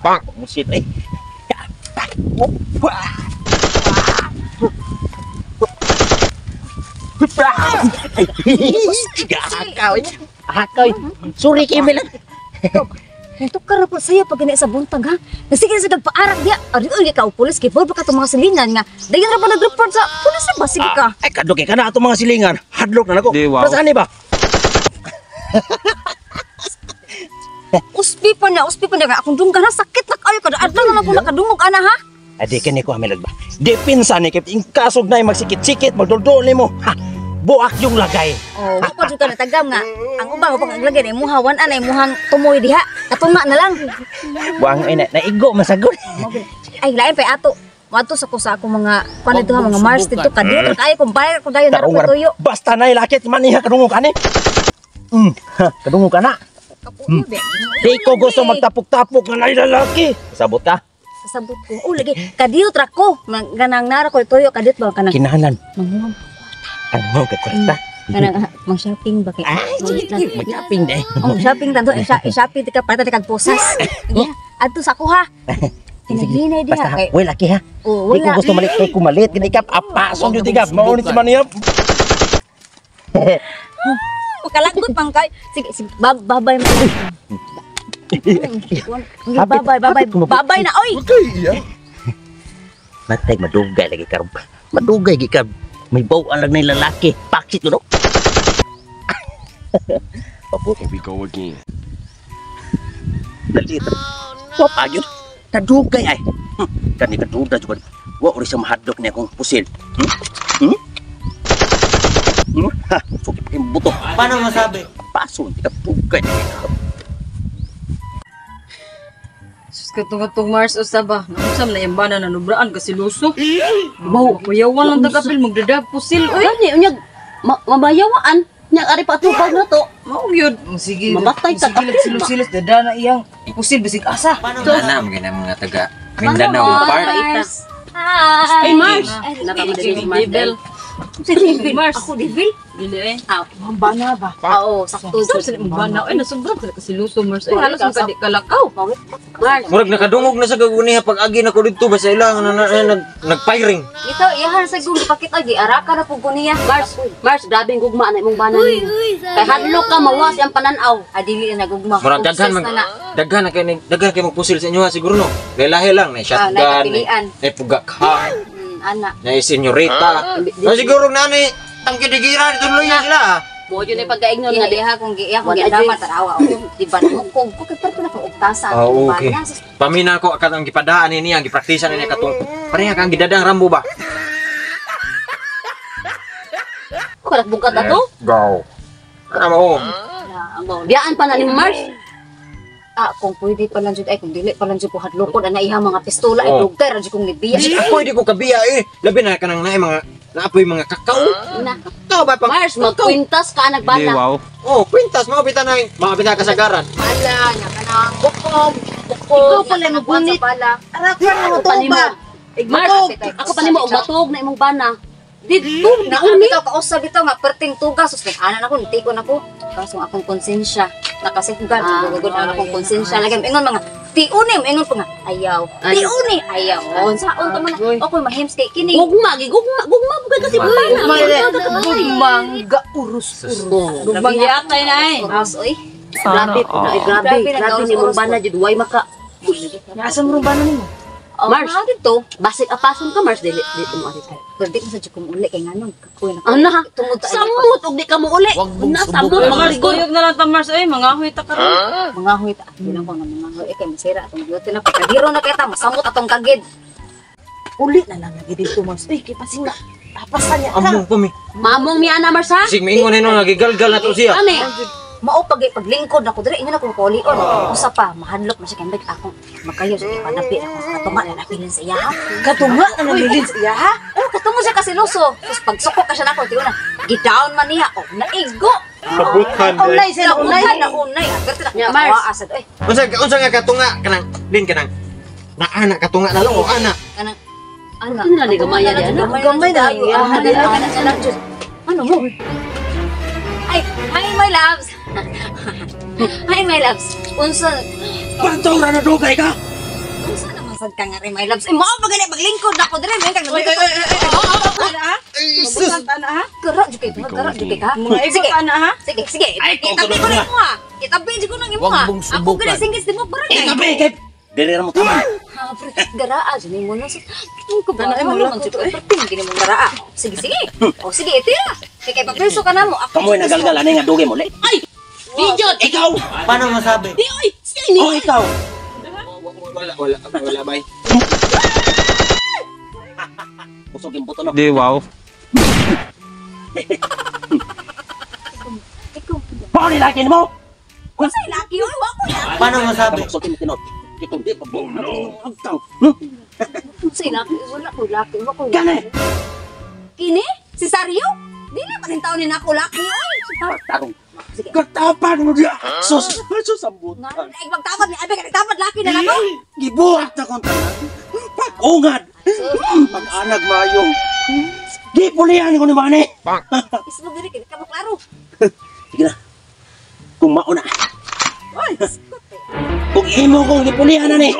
Bang, musit eh. Akaw. Sorry Kimil. Ito ka po saya pag ganit sa buntag ha. Sige na sa paarak dia. Ari oi ka pulis kay baka to mga silingan nga. Dayon ra pa nag-report sa pulis ba sige ka. Ay kadlok ka na ato mga silingan. Hadlok na nako. Saan ni ba? Uspi pa niya nga akong dunggan ha sakit na kayo kada adlaw na po nakadungog ana ha. Adi kini ko hamilag ba. Depensa ni kay kasog na magsikit-sikit magduldul nimo. Ha. Buak yung lagay. Oh, wala jud ka na tagam nga. Ang ubang pag naglagay na imuhawan anay imuhang tumoy diha. Katunga na lang. Buang ay naigo masagol. Ay lain pa ato. Wato sa ko sa akong mga panito ha mga Mars dito kadto kay kung bayar ko dayon na ko tuyo. Basta nay lakit man niya kadungog ani. Kadungog ka na. Di ko gusto magtapok-tapok nga nay lalaki. Sabot ka? Sabot ko. Oh lagi kadiyot ra ko. Ganang nara ko tuyo kadiyot ba kanang kinahanglan. Manguam. Ano ka kwarta? Kanang mag-shopping ba kay? Ay, mag-shopping deh. Oh, shopping tanto i-shopping tika para tika posas. Yeah, adto sa ko ha. Hinay diha kay. Wala laki ha. Oh, Di ko wala. gusto malit kay kumalit gani kap apa son jud tigap. Mao ni si Maniyap. Pagkalagot pang kay. Sige, babay mo. Babay na oy. Matay madugay lagi karon. Madugay gi ka. May bawaan lang na lalaki. Paksit no. Papo. Here we go again. Dalito. Wa pagyon. Kadugay ay. Kani kaduda jud. Wa uri sa mahadlok ni akong pusil. Ha, sukip yung buto. Paano masabi? Paso, hindi ka dugay. Katong Mars usaba. Nausam na yung bana na nubraan kasi luso. Bawo, kuyawan lang tagapil magdadag pusil. Uy, Gani unyag mabayawaan nya ari patubag na to. mao gyud. Sige. Mamatay ta Sige silos dada na iyang pusil bisig asa. Ano mga mga taga Mindanao Park? Ay Mars. Nakamadali si Mars. Devil. Si Devil Mars. Ako Devil. Dili eh. Ang bana ba? Oo, sakto. Sa bana ay nasubra kasi luso Mars. Ay halos ang kadi kalakaw. Mars. Murag nakadungog na sa gaguniha pag agi na ko dito basta ilang nagfiring. Ito, iyahan sa gulo pakit agi. Araka na po ko niya. Mars, grabe ang gugma na imong banan nimo. Kay hadlok ka mawas ang pananaw. Adili na nagugma. Murag daghan kay magpusil sa inyo ha siguro no. Lahi lang na shotgun. napilian. Na pugak ha. Ana. Na senyorita. Na siguro nani tangkidigira dito luya sila ha. Mo yun ay pagkaignon nga Nga diha kung giya kung gidapat tarawa. Di ba mo kung pakit na kung ugtasan. Okay. Pamina ko akat ang gipadaan ini ang gipraktisan ini katong pareha kang gidadang rambo ba. Kurat bukat ato. Go. Ano mo? Biyaan pa na ni Mars. Kung pwede pa lang jud ay kung dili pa lang jud ko hadlokon ana iha mga pistola ay Oh. dugter jud kong nibiya. Pwede ko kabiya eh. Labi na kanang naay mga naapoy mga kakao. Kakao ba pang Mars, magkwintas ka nagbana. Oh, kwintas mga bitan na mga bitan kasagaran. Pala nya kanang bukom. Ikaw pala magunit. Arakan mo Ako pa nimo. Mars, ako pa nimo og matug na imong bana. Dito na Nauni ka kausap ito nga perting tugas sus ana nako nitikon ako kaso akong konsensya nakasigugan gugod ang akong konsensya lagi ingon mga tiuni ingon ko nga ayaw tiuni ayaw saon ta man ako mahims kay kini gugma bugay kasi bana. mangga urus Lubang yatay na eh. oy Grabe ni imong bana jud way maka. Nasa mo ba nimo? Mars, dito basig apason ka Mars dili mo ari. pwede ko sa jukom uli kay nganong kakuy na Ana, tungod sa samot og di ka mo uli. Na samot Mga mga liguyog na lang ta Mars ay mga huy ta karon. mga huy ta na ko nga mga huy kay masira atong beauty na pagkadiro na kita masamot atong kagid Uli na lang lagi dito Mars. Ay kay pasing na. Tapasan niya. Among pa mi. Mamong mi ana Mars ha. Sig mingon no nagigalgal na to siya. Ani? mao paglingkod ako dire ingon ako kolion usa pa mahadlok man siya kay akong makayo sa panapi ako sa katunga na napilin sa iya ha Katunga na namilin sa iya ha. katungo siya kasi luso sus pagsukok ka siya nako tiyo na gidown man niya naigo Nabukan. Unay sila unay. unay agad Ya, na Mars. asad oy Unsa nga katunga kanang din kanang na anak katunga na lang o anak. kanang ana Ano na ni gamaya di ano? Gamay na, ano mo Ay, hi my loves. Hi my loves. Unsa Pantong ra na dugay ka. unsa naman sad ka nga rin my loves? Mao pa gani maglingkod ako dire, may kang Oy, ana ha? Mabusan ana ha? Kara jud kay ka. Mga ikot ana ha? Sige, sige. Ay, Itabi ko na imo ha. Itabi jud ko na imo ha. Huwag mong Ako subukan. gani singis di mo barangay. Ikabi kay diri ra mo tama. Ha, pre, garaa dyan mo na sa... Kitang ko ba? Tanay mo Ano lang man ko dyan to, ko? eh. Perting, hindi mo garaa. O, sige. O, sige, ito ya. Kaya papreso ka na mo. Ako, Kamoy nagalgal ani nga dugay mo le. Ay! Video! Ikaw. Paano masabi? Di, oy! Siya ni! Oh, ikaw. Wala, bay. Busog yung buto no. Di, wow. ikaw. Bao ni laki mo. Kung sa'y laki yun, wako yan. Paano masabi? Busog yung tinod. Ikaw di pa buong agtaw. Kung sa'y laki, wala ko laki. Wako yan. Gani. Kini? Si Sario? Di na pa rin taon ni ako laki. Oy, Tarong. sige. Katapan mo dia. Sus, sus ang buto. Nga, ay, magtapad ni Abe, katapad laki na ako. Gibuhat na kong tanan. Pag-ungad. Pag-anag mayo. Gipulihan ko ni Mane. Ismog diri, kaya ka maklaro. Sige na. Kung mauna. Kung imo kong gipulihan na ni.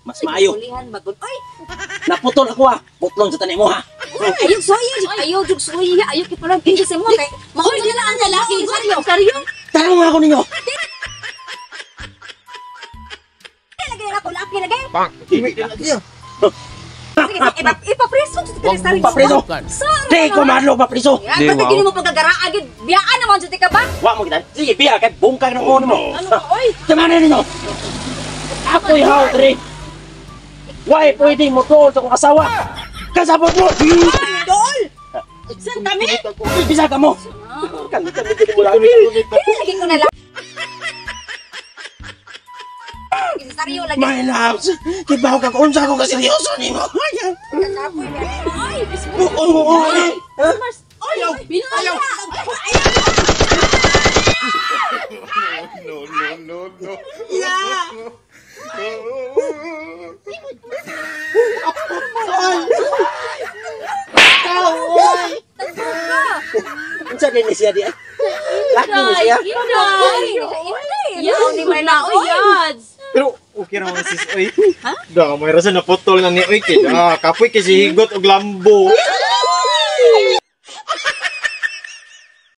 Mas maayo. Ulihan, bagod. Oy, Naputol ako ha. Putlon sa tanim mo ha. ayaw suyi. Ayaw jug suyi. Ayaw kipalang pinto sa mo. Kay, Hoy, di na ang lalaki! Sario! Sario! Tarong ako ninyo. lagay na ako laki lagay. Sige, ipapreso jud ka ni Sario. Papreso. Di ko madlo papreso. Ya, Di, ba't wow. gini mo pagkagaraa agad? Biyaan naman jud ka ba? Wa mo kita. Sige, biya kay bungkag ng uno mo. Ano ka, oy? Kamana ninyo. Ako'y haw, Tri. Why pwedeng mo tol sa kong asawa? Kasabot mo. Dol! San kami? Bisa ka mo. Kami mo lang. Lagi ko na lang. Si Sario lagi. My loves, kibaw ka kung sa ako kaseryoso ni mo. Kakapoy na. Ay, Oo. Ayaw! Ayaw! Unsa din ni siya di? Laki ni siya. Yaw ni Marla. Oh, yads! Pero okay ra man sis oy. Da, may rason na putol na ni oy kid. Kapoy kasi higot og lambo.